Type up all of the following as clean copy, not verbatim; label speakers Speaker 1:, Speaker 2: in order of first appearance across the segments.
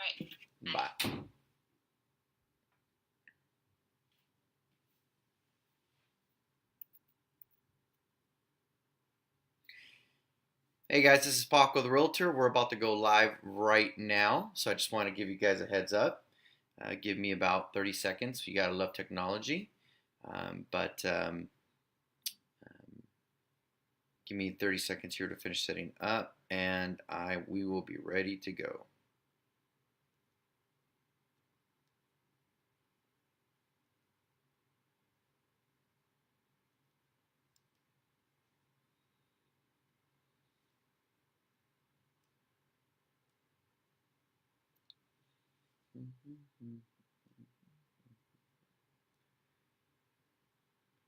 Speaker 1: right. Bye. Hey guys, this is Paco the Realtor. We're about to go live right now, so I just want to give you guys a heads up. Give me about 30 seconds. You gotta love technology, but give me 30 seconds here to finish setting up, and we will be ready to go.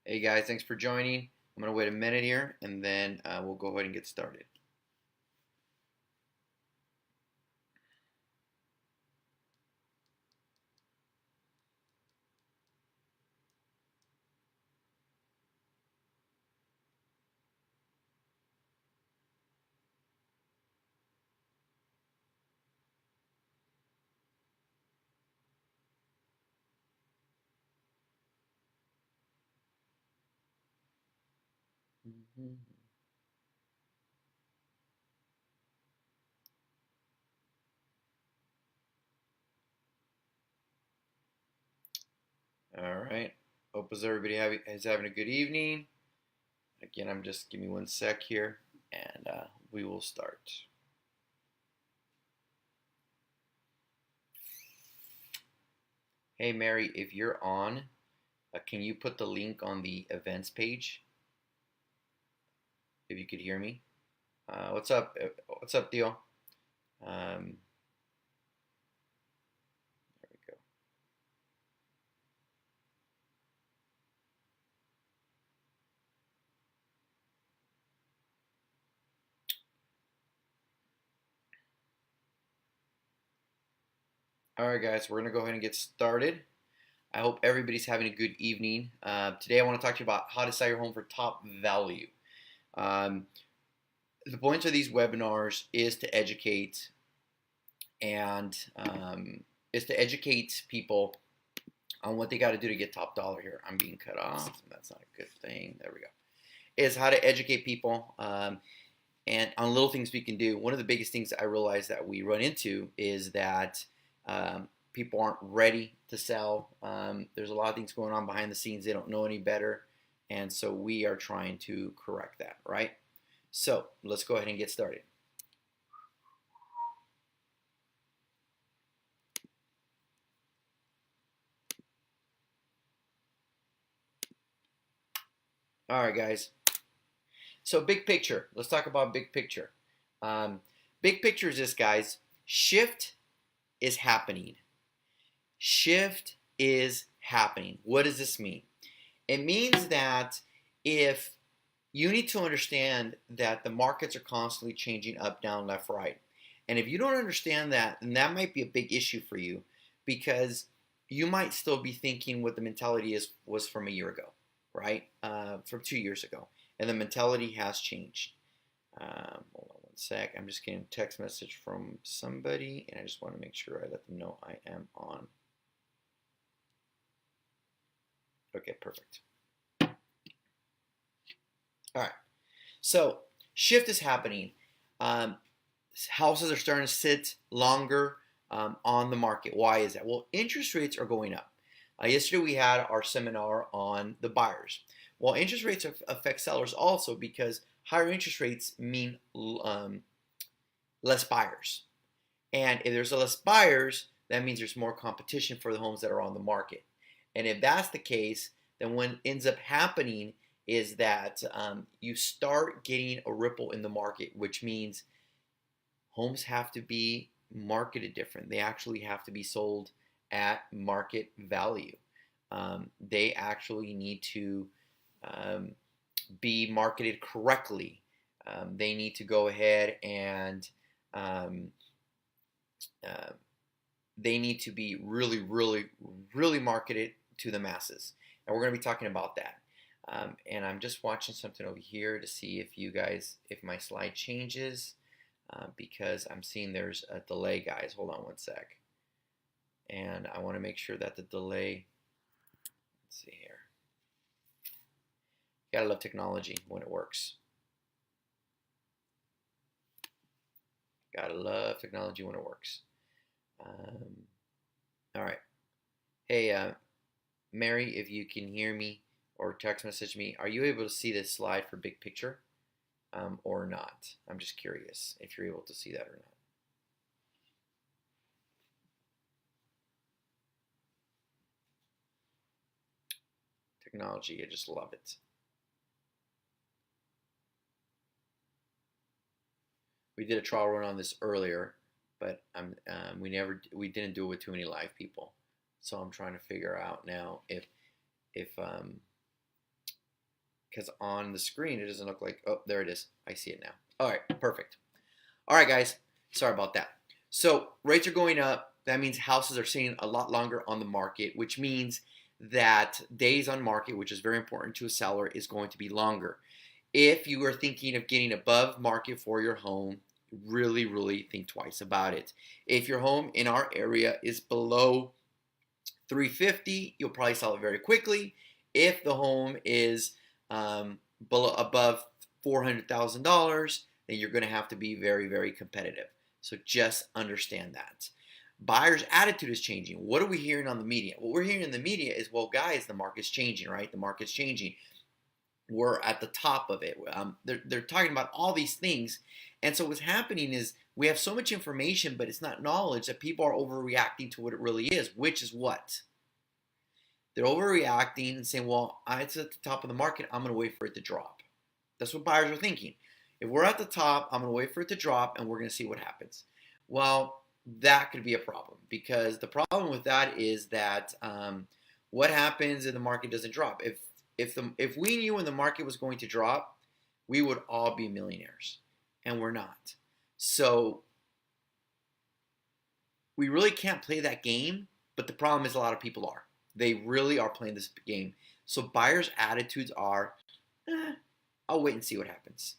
Speaker 1: Hey guys, thanks for joining. I'm gonna wait a minute here, and then we'll go ahead and get started. All right. Hope everybody is having a good evening. Again, give me one sec here, and we will start. Hey Mary, if you're on, can you put the link on the events page? If you could hear me. What's up? What's up, Theo? There we go. All right, guys, we're gonna go ahead and get started. I hope everybody's having a good evening. Today, I want to talk to you about how to sell your home for top value. The point of these webinars is to educate and is to educate people on what they got to do to get top dollar here. I'm being cut off. That's not a good thing. There we go. Is how to educate people and on little things we can do. One of the biggest things I realize that we run into is that people aren't ready to sell. There's a lot of things going on behind the scenes. They don't know any better. And so we are trying to correct that, right? So let's go ahead and get started. All right, guys. So big picture. Let's talk about big picture. Big picture is this, guys. Shift is happening. Shift is happening. What does this mean? It means that if you need to understand that the markets are constantly changing up, down, left, right. And if you don't understand that, then that might be a big issue for you because you might still be thinking what the mentality was from a year ago, right? From 2 years ago. And the mentality has changed. Hold on one sec. I'm just getting a text message from somebody, and I just want to make sure I let them know I am on. Okay, perfect. All right. So shift is happening. Houses are starting to sit longer on the market. Why is that? Well, interest rates are going up. Yesterday we had our seminar on the buyers. Well, interest rates affect sellers also because higher interest rates mean less buyers. And if there's less buyers, that means there's more competition for the homes that are on the market. And if that's the case, then what ends up happening is that you start getting a ripple in the market, which means homes have to be marketed different. They actually have to be sold at market value. They actually need to be marketed correctly. They need to go ahead and they need to be really, really, really marketed to the masses. And we're going to be talking about that. And I'm just watching something over here to see if my slide changes because I'm seeing there's a delay, guys. Hold on one sec. And I want to make sure that the delay, let's see here. You gotta love technology when it works. Gotta love technology when it works. All right. Hey, Mary, if you can hear me or text message me, are you able to see this slide for big picture or not? I'm just curious if you're able to see that or not. Technology, I just love it. We did a trial run on this earlier, but we didn't do it with too many live people. So I'm trying to figure out now if because on the screen it doesn't look like, oh, there it is. I see it now. All right, perfect. All right, guys, sorry about that. So rates are going up. That means houses are staying a lot longer on the market, which means that days on market, which is very important to a seller, is going to be longer. If you are thinking of getting above market for your home, really, really think twice about it. If your home in our area is below 350, you'll probably sell it very quickly. If the home is above $400,000, then you're going to have to be very, very competitive. So just understand that. Buyers' attitude is changing. What are we hearing on the media? What we're hearing in the media is, well, guys, the market's changing, right? The market's changing. We're at the top of it. They're talking about all these things. And so what's happening is we have so much information, but it's not knowledge, that people are overreacting to what it really is, which is what? They're overreacting and saying, well, it's at the top of the market. I'm going to wait for it to drop. That's what buyers are thinking. If we're at the top, I'm going to wait for it to drop, and we're going to see what happens. Well, that could be a problem, because the problem with that is that what happens if the market doesn't drop? If we knew when the market was going to drop, we would all be millionaires, and we're not. So we really can't play that game, but the problem is a lot of people are. They really are playing this game. So buyers' attitudes are, I'll wait and see what happens.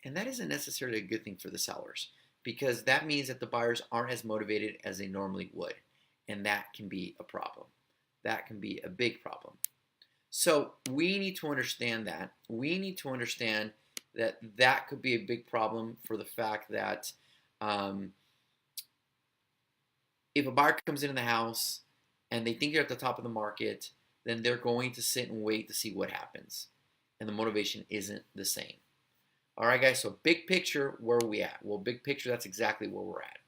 Speaker 1: And that isn't necessarily a good thing for the sellers, because that means that the buyers aren't as motivated as they normally would. And that can be a problem. That can be a big problem. So we need to understand that. We need to understand that that could be a big problem, for the fact that if a buyer comes into the house and they think you're at the top of the market, then they're going to sit and wait to see what happens. And the motivation isn't the same. All right, guys, so big picture, where are we at? Well, big picture, that's exactly where we're at.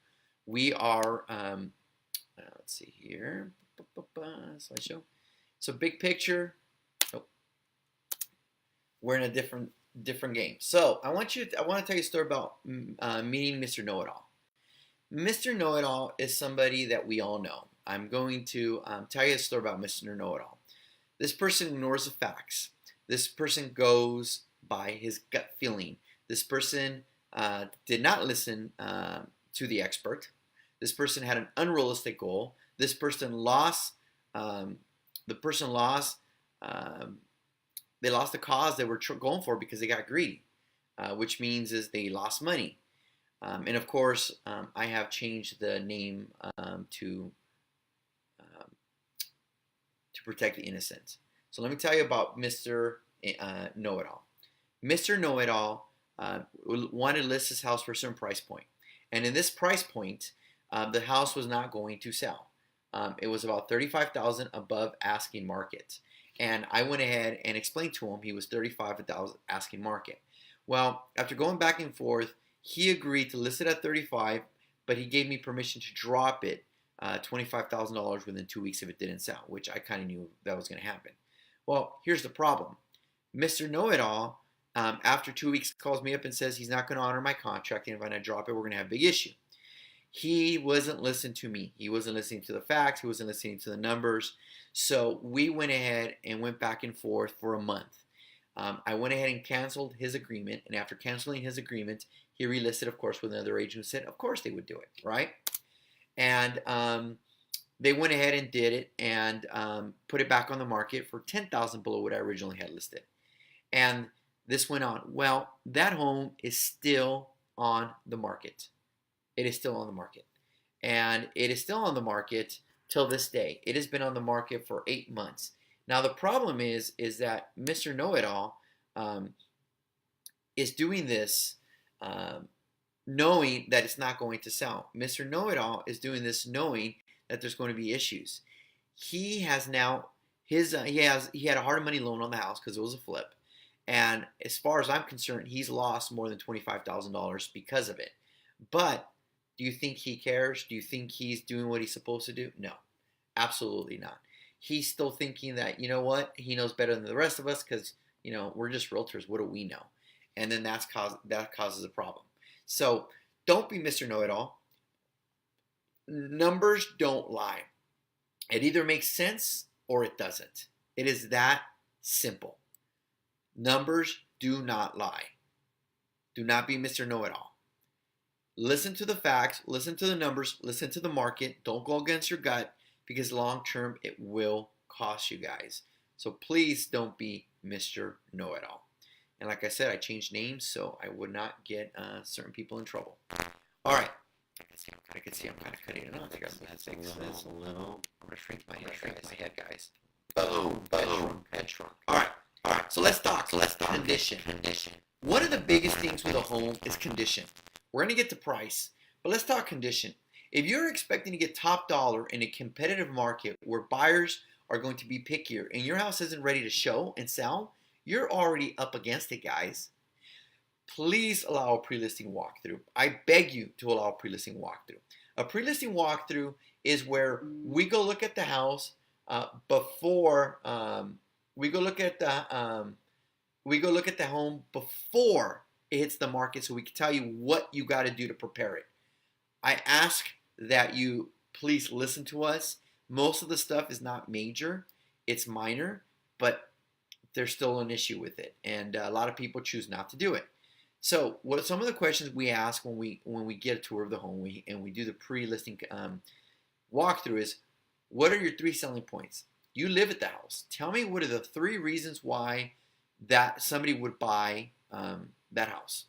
Speaker 1: We are, let's see here, slideshow. So big picture, we're in a different game. So I want to tell you a story about meeting Mr. Know-It-All. Mr. Know-It-All is somebody that we all know. I'm going to tell you a story about Mr. Know-It-All. This person ignores the facts. This person goes by his gut feeling. This person did not listen to the expert. This person had an unrealistic goal. This person lost. They lost the cause they were going for because they got greedy, which means is they lost money. And of course, I have changed the name to protect the innocent. So let me tell you about Mr. Know-It-All. Mr. Know-It-All wanted to list his house for a certain price point. And in this price point, the house was not going to sell. It was about $35,000 above asking market. And I went ahead and explained to him he was $35,000 asking market. Well, after going back and forth, he agreed to list it at $35,000, but he gave me permission to drop it $25,000 within 2 weeks if it didn't sell, which I kind of knew that was going to happen. Well, here's the problem. Mr. Know-It-All, after 2 weeks, calls me up and says he's not going to honor my contract, and if I drop it, we're going to have a big issue. He wasn't listening to me. He wasn't listening to the facts. He wasn't listening to the numbers. So we went ahead and went back and forth for a month. I went ahead and canceled his agreement, and after canceling his agreement, he relisted, of course, with another agent who said, of course they would do it, right? And they went ahead and did it and put it back on the market for $10,000 below what I originally had listed. And this went on. Well, that home is still on the market. It is still on the market. And it is still on the market till this day. It has been on the market for 8 months. Now the problem is that Mr. Know-It-all is doing this knowing that it's not going to sell. Mr. Know-It-all is doing this knowing that there's going to be issues. He has now he had a hard money loan on the house because it was a flip, and as far as I'm concerned, he's lost more than $25,000 because of it. But do you think he cares? Do you think he's doing what he's supposed to do? No, absolutely not. He's still thinking that, you know what, he knows better than the rest of us because, you know, we're just realtors. What do we know? And then that causes a problem. So don't be Mr. Know-It-all. Numbers don't lie. It either makes sense or it doesn't. It is that simple. Numbers do not lie. Do not be Mr. Know-It-all. Listen to the facts, listen to the numbers, listen to the market. Don't go against your gut because long term it will cost you guys. So please don't be Mr. Know-It-all. And like I said, I changed names so I would not get certain people in trouble. All right. I can see I'm kind of cutting it off here. I'm going to fix this a little. I'm going to shrink my head, guys. Boom, boom, head shrunk. All right. So let's talk condition. One of the biggest things with a home is condition. We're going to get to price, but let's talk condition. If you're expecting to get top dollar in a competitive market where buyers are going to be pickier and your house isn't ready to show and sell, you're already up against it, guys. Please allow a pre-listing walkthrough. I beg you to allow a pre-listing walkthrough. A pre-listing walkthrough is where we go look at the house before we go look at the home before it hits the market, so we can tell you what you got to do to prepare it. I ask that you please listen to us. Most of the stuff is not major; it's minor, but there's still an issue with it, and a lot of people choose not to do it. So, what some of the questions we ask when we get a tour of the home and we do the pre-listing walkthrough is, what are your 3 selling points? You live at the house. Tell me what are the 3 reasons why that somebody would buy that house.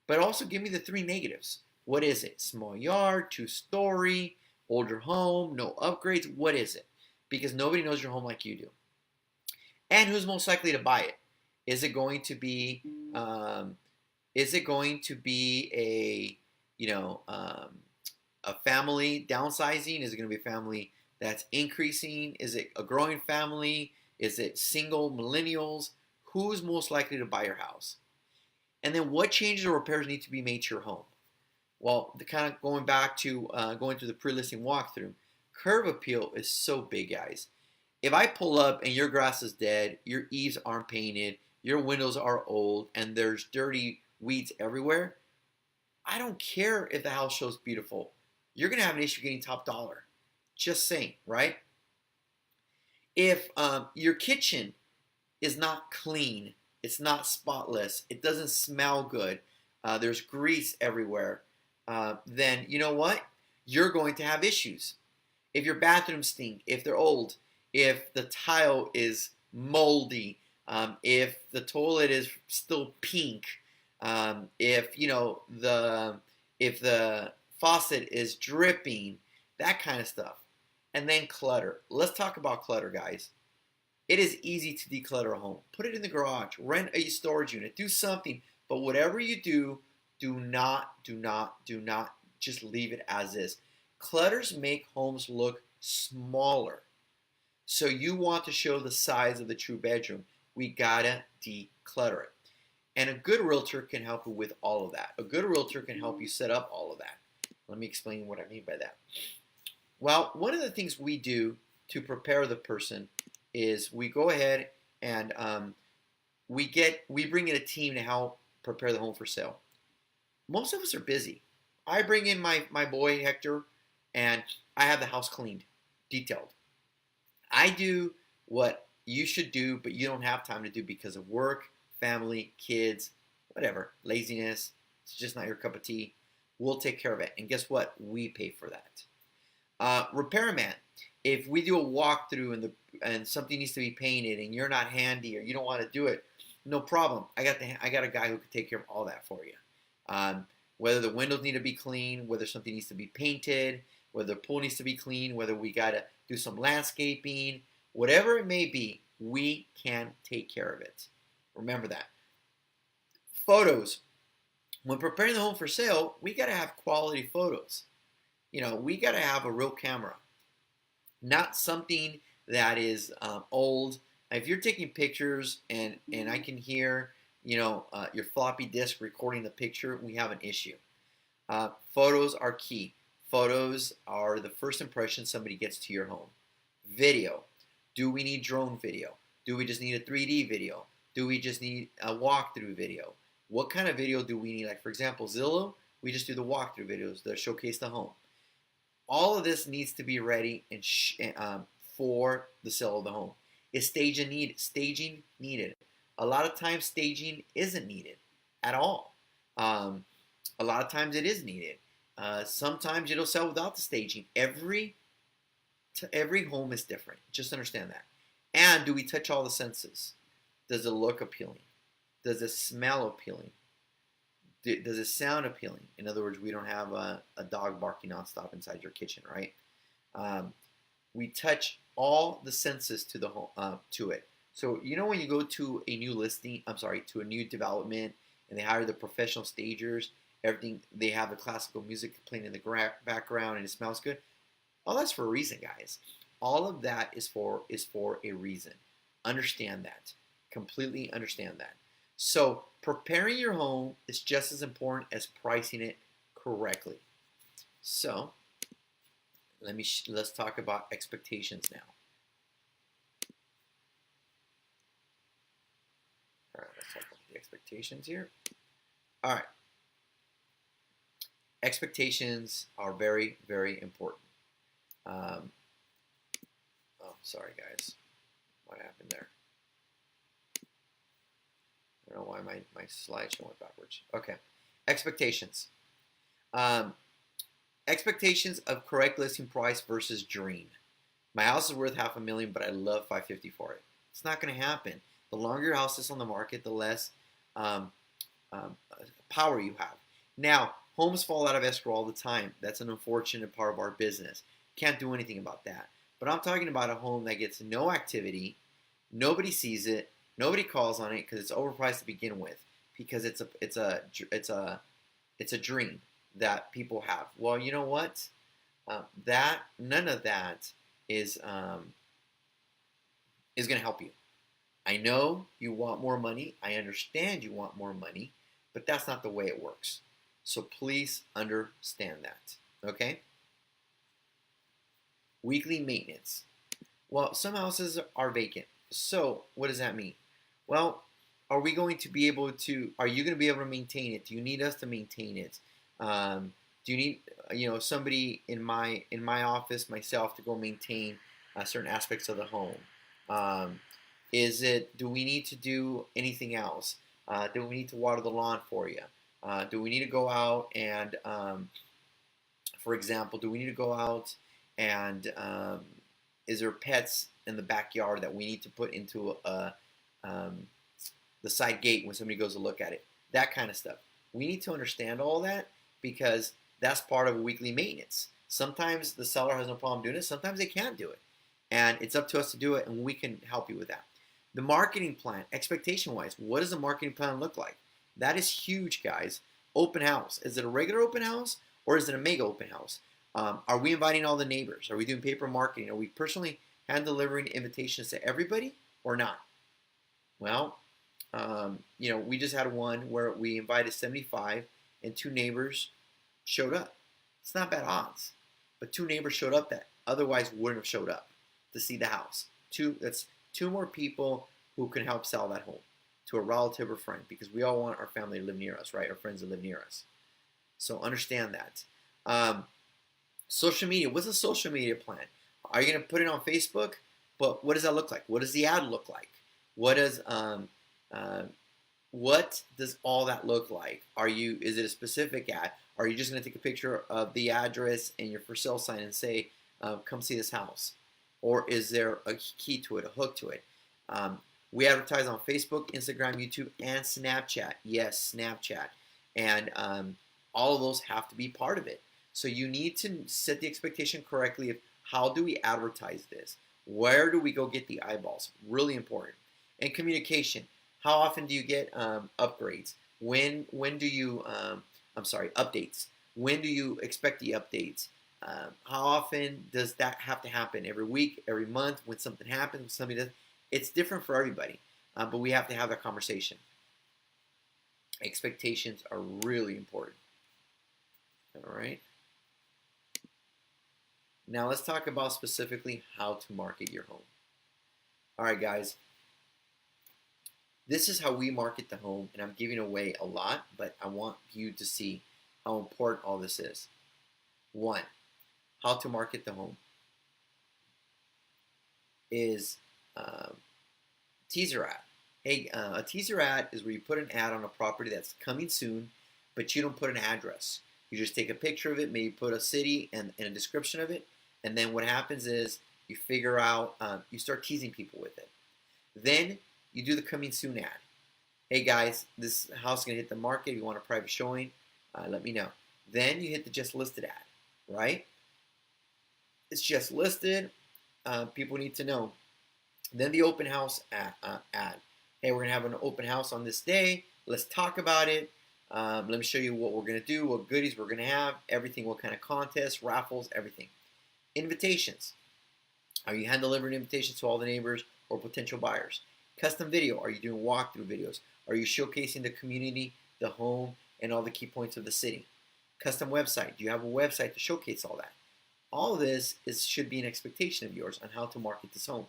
Speaker 1: But also give me the 3 negatives. What is it? Small yard, 2-story, older home, no upgrades. What is it? Because nobody knows your home like you do. And who's most likely to buy it? Is it going to be a family downsizing? Is it going to be a family that's increasing? Is it a growing family? Is it single millennials? Who's most likely to buy your house? And then what changes or repairs need to be made to your home? Well, kind of going back to going through the pre-listing walkthrough, curb appeal is so big, guys. If I pull up and your grass is dead, your eaves aren't painted, your windows are old, and there's dirty weeds everywhere, I don't care if the house shows beautiful. You're going to have an issue getting top dollar. Just saying, right? If your kitchen is not clean, it's not spotless, it doesn't smell good, there's grease everywhere, then you know what? You're going to have issues. If your bathrooms stink, if they're old, if the tile is moldy, if the toilet is still pink, if the faucet is dripping, that kind of stuff. And then clutter. Let's talk about clutter, guys. It is easy to declutter a home. Put it in the garage, rent a storage unit, do something. But whatever you do, do not just leave it as is. Clutters make homes look smaller. So you want to show the size of the true bedroom. We gotta declutter it. And a good realtor can help you with all of that. A good realtor can help you set up all of that. Let me explain what I mean by that. Well, one of the things we do to prepare the person is we go ahead and we bring in a team to help prepare the home for sale. Most of us are busy. I bring in my boy Hector, and I have the house cleaned, detailed. I do what you should do, but you don't have time to do because of work, family, kids, whatever, laziness. It's just not your cup of tea. We'll take care of it. And guess what? We pay for that. Repairman, if we do a walkthrough and something needs to be painted and you're not handy or you don't want to do it, no problem. I got a guy who can take care of all that for you. Whether the windows need to be clean, whether something needs to be painted, whether the pool needs to be clean, whether we got to do some landscaping, whatever it may be, we can take care of it. Remember that. Photos. When preparing the home for sale, we got to have quality photos. We got to have a real camera, not something that is old. If you're taking pictures and I can hear, your floppy disk recording the picture, we have an issue. Photos are key. Photos are the first impression somebody gets to your home. Video. Do we need drone video? Do we just need a 3D video? Do we just need a walkthrough video? What kind of video do we need? Like, for example, Zillow, we just do the walkthrough videos that showcase the home. All of this needs to be ready for the sale of the home. Is staging needed? A lot of times staging isn't needed at all. A lot of times it is needed. Sometimes it'll sell without the staging. Every home is different. Just understand that. And do we touch all the senses? Does it look appealing? Does it smell appealing? Does it sound appealing? In other words, we don't have a dog barking nonstop inside your kitchen, right? We touch all the senses to the home, to it. So when you go to a new to a new development, and they hire the professional stagers, everything, they have the classical music playing in the background, and it smells good. All that's for a reason, guys. All of that is for a reason. Understand that. Completely understand that. So preparing your home is just as important as pricing it correctly. So let's talk about expectations now. All right, let's talk about the expectations here. All right. Expectations are very, very important. Sorry, guys. What happened there? I don't know why my slideshow went backwards. Okay. Expectations. Expectations of correct listing price versus dream. My house is worth $500,000, but I love $550 for it. It's not going to happen. The longer your house is on the market, the less power you have. Now, homes fall out of escrow all the time. That's an unfortunate part of our business. Can't do anything about that. But I'm talking about a home that gets no activity, nobody sees it, nobody calls on it because it's overpriced to begin with, because it's a dream that people have. Well, you know what? None of that is going to help you. I know you want more money. I understand you want more money, but that's not the way it works. So please understand that. Okay? Weekly maintenance. Well, some houses are vacant. So what does that mean? Well, are you going to be able to maintain it? Do you need us to maintain it? Do you need, somebody in my office, myself, to go maintain certain aspects of the home? Do we need to do anything else? Do we need to water the lawn for you? Do we need to go out and, for example, and is there pets in the backyard that we need to put into the side gate when somebody goes to look at it? That kind of stuff. We need to understand all that, because that's part of weekly maintenance. Sometimes the seller has no problem doing it. Sometimes they can't do it. And it's up to us to do it, and we can help you with that. The marketing plan, expectation-wise, what does the marketing plan look like? That is huge, guys. Open house. Is it a regular open house, or is it a mega open house? Are we inviting all the neighbors? Are we doing paper marketing? Are we personally hand delivering invitations to everybody or not? Well, we just had one where we invited 75 and 2 neighbors showed up. It's not bad odds, but 2 neighbors showed up that otherwise wouldn't have showed up to see the house. That's 2 more people who can help sell that home to a relative or friend, because we all want our family to live near us, right? Our friends to live near us. So understand that. Social media. What's a social media plan? Are you going to put it on Facebook? But what does that look like? What does the ad look like? What does all that look like? Is it a specific ad? Are you just going to take a picture of the address and your for sale sign and say, come see this house? Or is there a key to it, a hook to it? We advertise on Facebook, Instagram, YouTube, and Snapchat. Yes, Snapchat. And all of those have to be part of it. So you need to set the expectation correctly of how do we advertise this? Where do we go get the eyeballs? Really important. And communication. How often do you get upgrades? When do you updates? When do you expect the updates? How often does that have to happen? Every week, every month, when something happens, when somebody does. It's different for everybody, but we have to have that conversation. Expectations are really important. All right. Now let's talk about specifically how to market your home. All right, guys. This is how we market the home, and I'm giving away a lot, but I want you to see how important all this is. One, how to market the home is teaser ad. Hey, a teaser ad is where you put an ad on a property that's coming soon, but you don't put an address. You just take a picture of it, maybe put a city and a description of it, and then what happens is you figure out, you start teasing people with it. Then you do the coming soon ad. Hey guys, this house is going to hit the market. If you want a private showing, let me know. Then you hit the just listed ad, right? It's just listed. People need to know. Then the open house ad. Hey, we're going to have an open house on this day. Let's talk about it. Let me show you what we're going to do, what goodies we're going to have, everything, what kind of contests, raffles, everything. Invitations. Are you hand delivering invitations to all the neighbors or potential buyers? Custom video. Are you doing walkthrough videos? Are you showcasing the community, the home, and all the key points of the city? Custom website. Do you have a website to showcase all that? All of this should be an expectation of yours on how to market this home.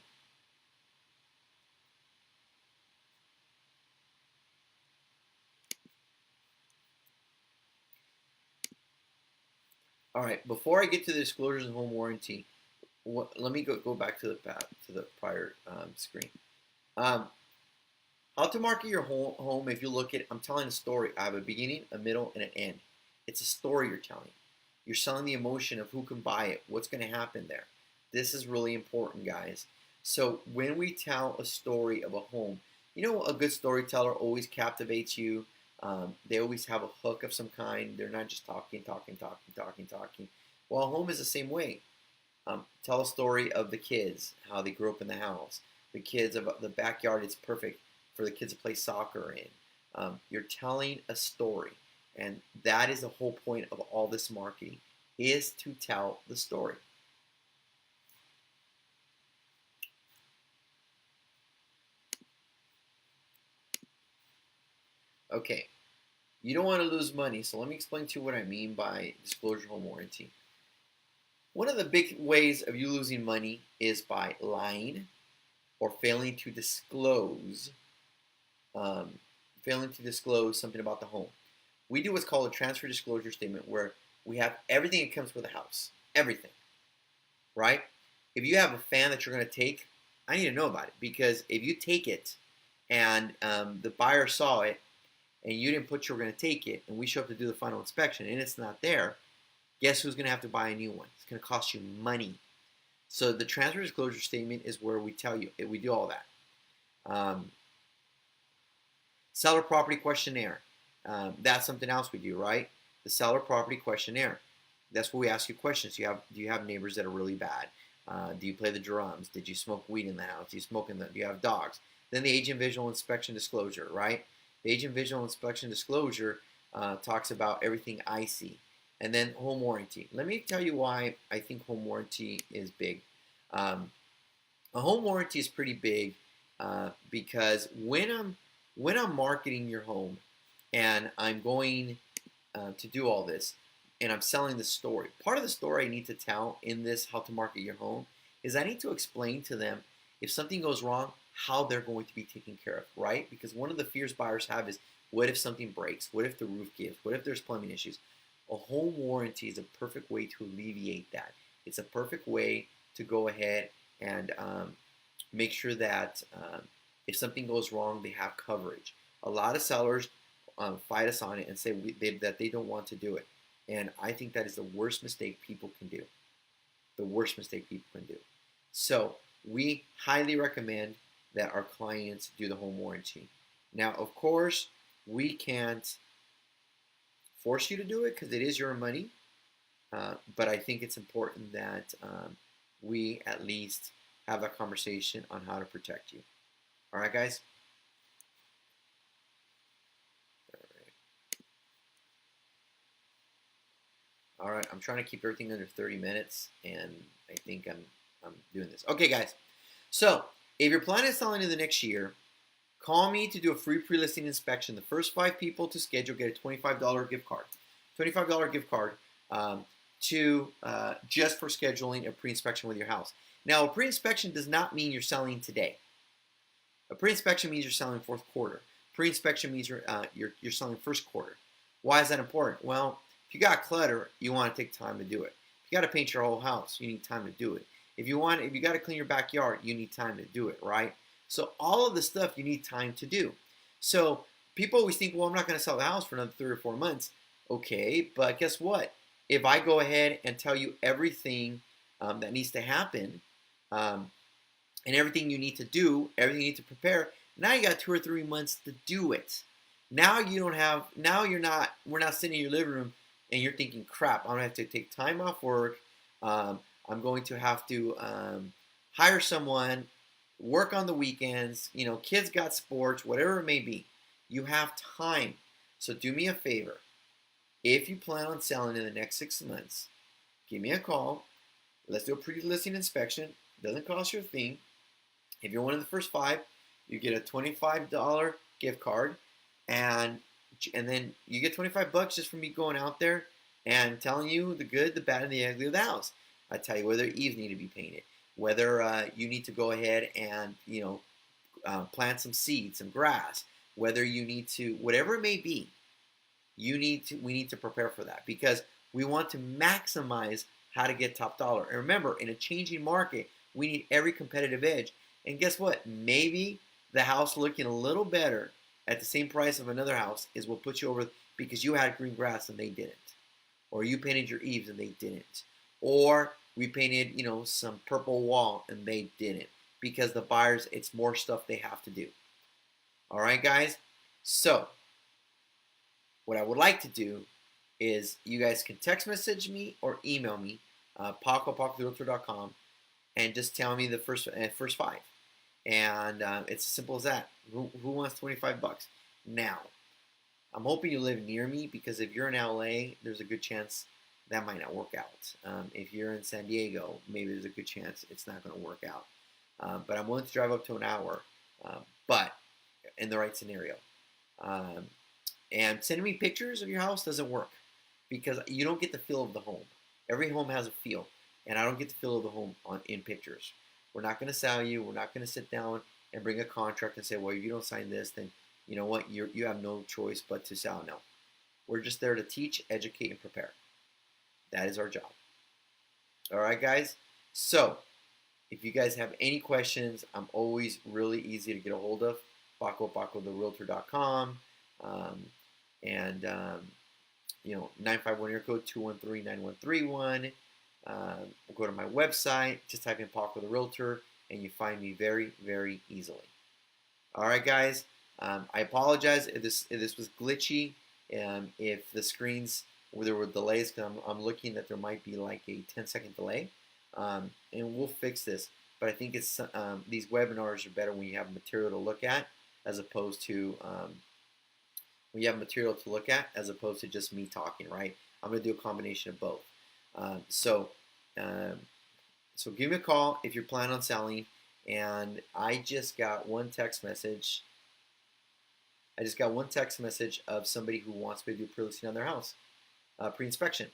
Speaker 1: All right, before I get to the disclosures and home warranty, let me go back to the prior screen. How to market your home? If you look at, I'm telling a story. I have a beginning, a middle, and an end. It's a story you're telling. You're selling the emotion of who can buy it, what's going to happen there. This is really important, guys. So when we tell a story of a home, you know, a good storyteller always captivates you. They always have a hook of some kind. They're not just talking. Well, a home is the same way. Tell a story of the kids, how they grew up in the house. The kids of the backyard, it's perfect for the kids to play soccer in. You're telling a story. And that is the whole point of all this marketing, is to tell the story. Okay, you don't want to lose money, so let me explain to you what I mean by disclosure home warranty. One of the big ways of you losing money is by lying or failing to disclose something about the home. We do what's called a transfer disclosure statement, where we have everything that comes with the house, everything, right? If you have a fan that you're going to take, I need to know about it, because if you take it and the buyer saw it and you didn't put you were going to take it, and we show up to do the final inspection and it's not there, guess who's going to have to buy a new one? It's going to cost you money. So the transfer disclosure statement is where we tell you, we do all that. Seller property questionnaire. That's something else we do, right? The seller property questionnaire. That's where we ask you questions. Do you have neighbors that are really bad? Do you play the drums? Did you smoke weed in the house? Do you have dogs? Then the agent visual inspection disclosure, right? The agent visual inspection disclosure talks about everything I see. And then home warranty. Let me tell you why I think home warranty is big. A home warranty is pretty big because when I'm marketing your home and I'm going to do all this and I'm selling the story, part of the story I need to tell in this how to market your home is I need to explain to them, if something goes wrong, how they're going to be taken care of, right? Because one of the fears buyers have is, what if something breaks? What if the roof gives? What if there's plumbing issues? A home warranty is a perfect way to alleviate that. It's a perfect way to go ahead and make sure that if something goes wrong, they have coverage. A lot of sellers fight us on it and say that they don't want to do it. And I think that is the worst mistake people can do. The worst mistake people can do. So we highly recommend that our clients do the home warranty. Now, of course, we can't force you to do it because it is your money. But I think it's important that we at least have a conversation on how to protect you. All right, guys? All right, I'm trying to keep everything under 30 minutes, and I think I'm doing this. Okay, guys. So if you're planning on selling in the next year, call me to do a free pre-listing inspection. The first 5 people to schedule get a $25 gift card. $25 gift card to just for scheduling a pre-inspection with your house. Now, a pre-inspection does not mean you're selling today. A pre-inspection means you're selling fourth quarter. Pre-inspection means you're selling first quarter. Why is that important? Well, if you got clutter, you want to take time to do it. If you got to paint your whole house, you need time to do it. If you got to clean your backyard, you need time to do it, right? So all of the stuff you need time to do. So people always think, well, I'm not going to sell the house for another 3 or 4 months. Okay, but guess what? If I go ahead and tell you everything that needs to happen, and everything you need to do, everything you need to prepare, now you got 2 or 3 months to do it. Now we're not sitting in your living room and you're thinking, crap, I'm gonna have to take time off work. I'm going to have to hire someone, work on the weekends, kids got sports, whatever it may be. You have time. So do me a favor. If you plan on selling in the next 6 months, give me a call. Let's do a pre-listing inspection. Doesn't cost you a thing. If you're one of the first 5, you get a $25 gift card, and then you get $25 just from me going out there and telling you the good, the bad, and the ugly of the house. I tell you whether eaves need to be painted, whether you need to go ahead and plant some seeds, some grass, whether you need to, whatever it may be, we need to prepare for that, because we want to maximize how to get top dollar. And remember, in a changing market, we need every competitive edge. And guess what? Maybe the house looking a little better at the same price of another house is what puts you over, because you had green grass and they didn't. Or you painted your eaves and they didn't. Or we painted, some purple wall and they didn't. Because the buyers, it's more stuff they have to do. All right, guys? So, what I would like to do is you guys can text message me or email me, paco@realtor.com, and just tell me the first 5. And it's as simple as that. Who wants $25? Now, I'm hoping you live near me, because if you're in LA, there's a good chance that might not work out. If you're in San Diego, maybe there's a good chance it's not going to work out. But I'm willing to drive up to an hour, but in the right scenario. And sending me pictures of your house doesn't work, because you don't get the feel of the home. Every home has a feel, and I don't get the feel of the home in pictures. We're not going to sell you. We're not going to sit down and bring a contract and say, well, if you don't sign this, then you know what? You have no choice but to sell. No. We're just there to teach, educate, and prepare. That is our job. All right, guys? So, if you guys have any questions, I'm always really easy to get a hold of. paco@realtor.com. 951 area code 213-9131. Go to my website, just type in Paco the Realtor, and you find me very, very easily. All right, guys. I apologize if this was glitchy, if the screens there were delays, because I'm looking that there might be like a 10-second delay, and we'll fix this. But I think it's these webinars are better when you have material to look at, as opposed to just me talking. Right? I'm going to do a combination of both. So give me a call if you're planning on selling. And I just got one text message. Of somebody who wants me to do pre-listing on their house, pre-inspection.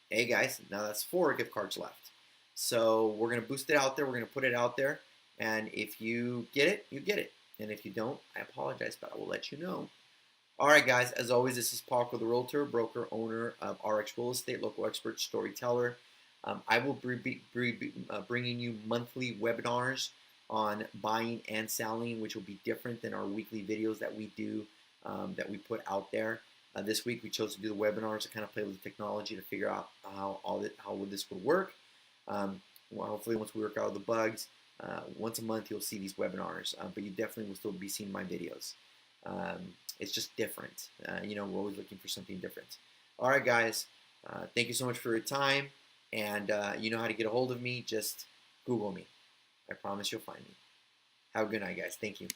Speaker 1: Hey guys, now that's 4 gift cards left. So we're gonna boost it out there. We're gonna put it out there, and if you get it, you get it. And if you don't, I apologize, but I will let you know. All right, guys. As always, this is Paco the Realtor, broker, owner of RX Real Estate, local expert, storyteller. I will be bringing you monthly webinars on buying and selling, which will be different than our weekly videos that we do, that we put out there. This week we chose to do the webinars to kind of play with the technology to figure out how this would work. Well, hopefully once we work out the bugs, once a month you'll see these webinars, but you definitely will still be seeing my videos. It's just different. We're always looking for something different. All right, guys. Thank you so much for your time. And you know how to get a hold of me. Just Google me. I promise you'll find me. Have a good night, guys. Thank you.